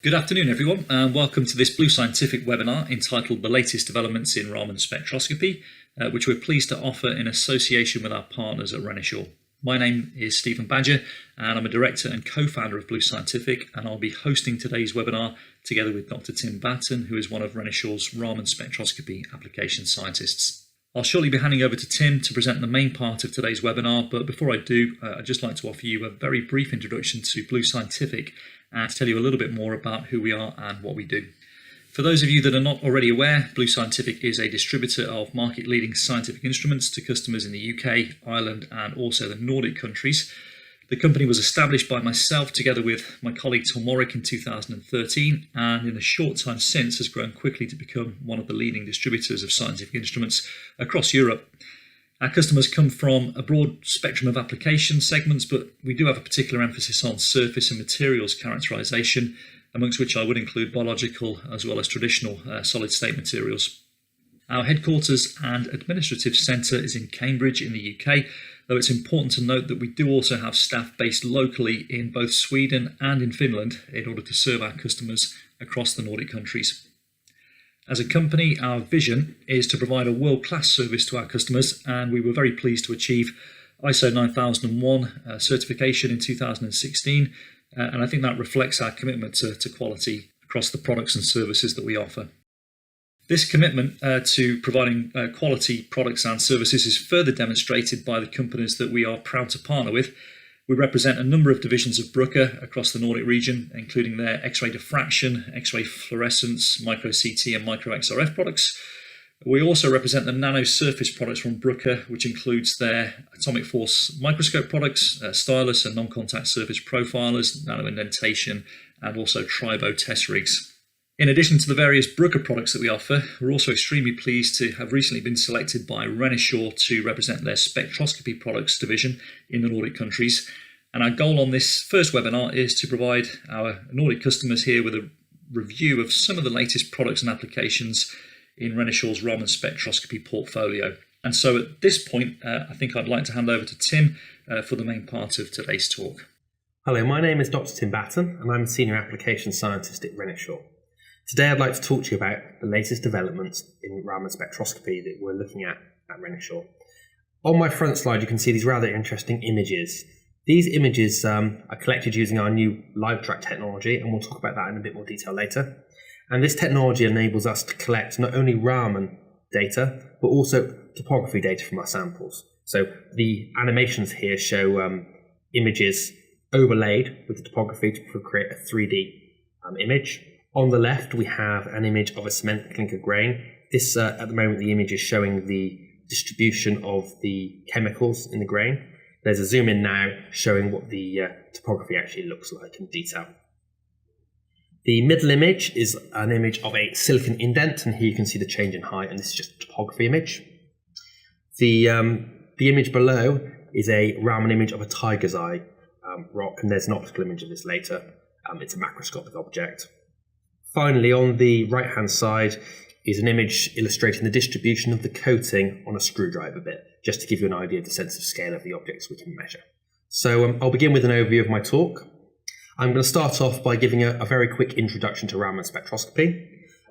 Good afternoon, everyone, and welcome to this Blue Scientific webinar entitled The Latest Developments in Raman Spectroscopy, which we're pleased to offer in association with our partners at Renishaw. My name is Stephen Badger, and I'm a director and co-founder of Blue Scientific, and I'll be hosting today's webinar together with Dr. Tim Bassam, who is one of Renishaw's Raman Spectroscopy application scientists. I'll shortly be handing over to Tim to present the main part of today's webinar, but before I do, I'd just like to offer you a very brief introduction to Blue Scientific and to tell you a little bit more about who we are and what we do. For those of you that are not already aware, Blue Scientific is a distributor of market-leading scientific instruments to customers in the UK, Ireland, and also the Nordic countries. The company was established by myself together with my colleague Tom in 2013, and in the short time since has grown quickly to become one of the leading distributors of scientific instruments across Europe. Our customers come from a broad spectrum of application segments, but we do have a particular emphasis on surface and materials characterization, amongst which I would include biological as well as traditional solid-state materials. Our headquarters and administrative centre is in Cambridge in the UK, though it's important to note that we do also have staff based locally in both Sweden and in Finland in order to serve our customers across the Nordic countries. As a company, our vision is to provide a world-class service to our customers, and we were very pleased to achieve ISO 9001 certification in 2016, and I think that reflects our commitment to quality across the products and services that we offer. This commitment to providing quality products and services is further demonstrated by the companies that we are proud to partner with. We represent a number of divisions of Bruker across the Nordic region, including their X-ray diffraction, X-ray fluorescence, micro-CT and micro-XRF products. We also represent the nano-surface products from Bruker, which includes their atomic force microscope products, stylus and non-contact surface profilers, nano-indentation, and also Tribo test rigs. In addition to the various Bruker products that we offer, we're also extremely pleased to have recently been selected by Renishaw to represent their spectroscopy products division in the Nordic countries. And our goal on this first webinar is to provide our Nordic customers here with a review of some of the latest products and applications in Renishaw's Raman Spectroscopy portfolio. And so at this point, I think I'd like to hand over to Tim for the main part of today's talk. Hello, my name is Dr. Tim Batten, and I'm a Senior Application Scientist at Renishaw. Today I'd like to talk to you about the latest developments in Raman spectroscopy that we're looking at Renishaw. On my front slide you can see these rather interesting images. These images are collected using our new LiveTrack technology, and we'll talk about that in a bit more detail later. And this technology enables us to collect not only Raman data but also topography data from our samples. So the animations here show images overlaid with the topography to create a 3D image. On the left, we have an image of a cement clinker grain. This, at the moment, the image is showing the distribution of the chemicals in the grain. There's a zoom in now showing what the topography actually looks like in detail. The middle image is an image of a silicon indent, and here you can see the change in height, and this is just a topography image. The image below is a Raman image of a tiger's eye rock, and there's an optical image of this later. It's a macroscopic object. Finally, on the right-hand side is an image illustrating the distribution of the coating on a screwdriver bit, just to give you an idea of the sense of scale of the objects we can measure. So I'll begin with an overview of my talk. I'm going to start off by giving a very quick introduction to Raman spectroscopy.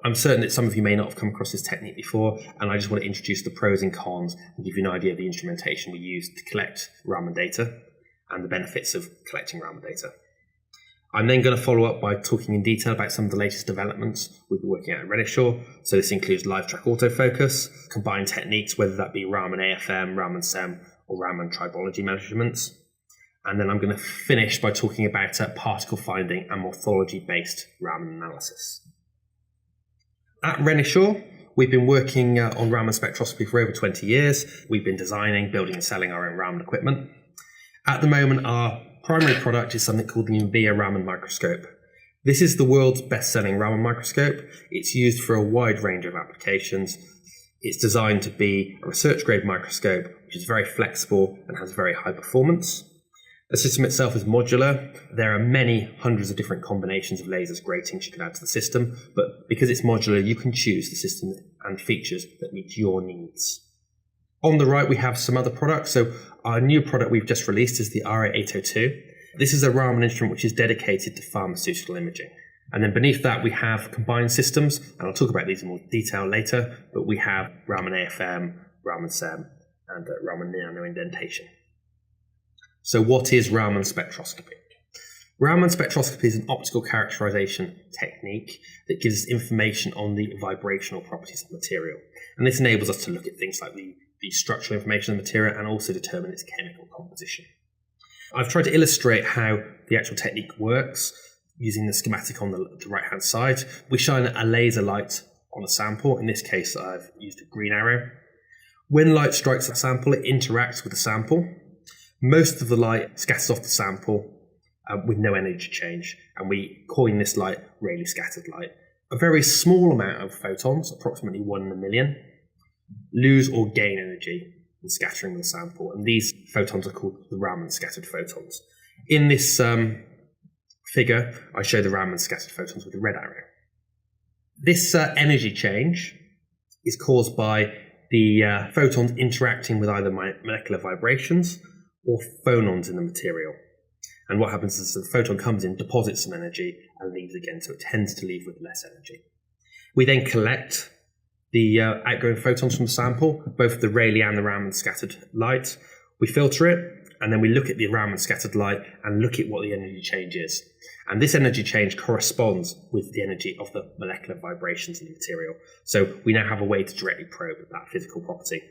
I'm certain that some of you may not have come across this technique before, and I just want to introduce the pros and cons and give you an idea of the instrumentation we use to collect Raman data and the benefits of collecting Raman data. I'm then going to follow up by talking in detail about some of the latest developments we've been working at Renishaw. So this includes LiveTrack autofocus, combined techniques, whether that be Raman AFM, Raman SEM, or Raman tribology measurements. And then I'm going to finish by talking about particle finding and morphology-based Raman analysis. At Renishaw, we've been working on Raman spectroscopy for over 20 years. We've been designing, building, and selling our own Raman equipment. At the moment, our primary product is something called the Envia Raman microscope. This is the world's best-selling Raman microscope. It's used for a wide range of applications. It's designed to be a research-grade microscope, which is very flexible and has very high performance. The system itself is modular. There are many hundreds of different combinations of lasers gratings you can add to the system, but because it's modular, you can choose the system and features that meet your needs. On the right, we have some other products. So our new product we've just released is the RA802. This is a Raman instrument which is dedicated to pharmaceutical imaging. And then beneath that, we have combined systems, and I'll talk about these in more detail later, but we have Raman AFM, Raman SEM, and Raman nano indentation. So what is Raman spectroscopy? Raman spectroscopy is an optical characterization technique that gives us information on the vibrational properties of the material. And this enables us to look at things like the structural information of the material and also determine its chemical composition. I've tried to illustrate how the actual technique works using the schematic on the right-hand side. We shine a laser light on a sample. In this case, I've used a green arrow. When light strikes a sample, it interacts with the sample. Most of the light scatters off the sample with no energy change, and we coin this light Rayleigh scattered light. A very small amount of photons, approximately 1 in a million, lose or gain energy in scattering the sample, and these photons are called the Raman scattered photons. In this figure, I show the Raman scattered photons with a red arrow. This energy change is caused by the photons interacting with either molecular vibrations or phonons in the material. And what happens is the photon comes in, deposits some energy, and leaves again, so it tends to leave with less energy. We then collect the outgoing photons from the sample, both the Rayleigh and the Raman scattered light. We filter it, and then we look at the Raman scattered light and look at what the energy change is. And this energy change corresponds with the energy of the molecular vibrations in the material. So we now have a way to directly probe that physical property.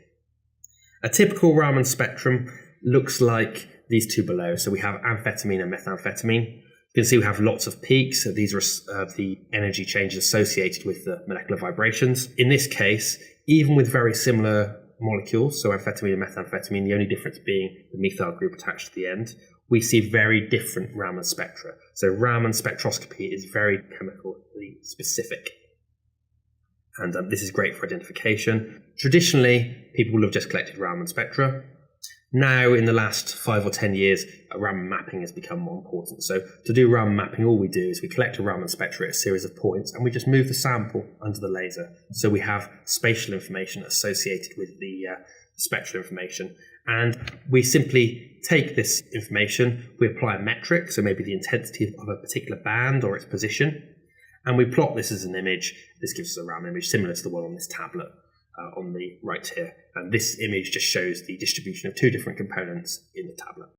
A typical Raman spectrum looks like these two below. So we have amphetamine and methamphetamine. You can see we have lots of peaks. So these are the energy changes associated with the molecular vibrations. In this case, even with very similar molecules, so amphetamine and methamphetamine, the only difference being the methyl group attached to the end, we see very different Raman spectra. So Raman spectroscopy is very chemically specific. And this is great for identification. Traditionally, people will have just collected Raman spectra. Now, in the last 5 or 10 years, Raman mapping has become more important. So to do Raman mapping, all we do is we collect a Raman spectra at a series of points, and we just move the sample under the laser. So we have spatial information associated with the spectral information. And we simply take this information, we apply a metric, so maybe the intensity of a particular band or its position, and we plot this as an image. This gives us a Raman image similar to the one on this tablet on the right here. And this image just shows the distribution of two different components in the tablet.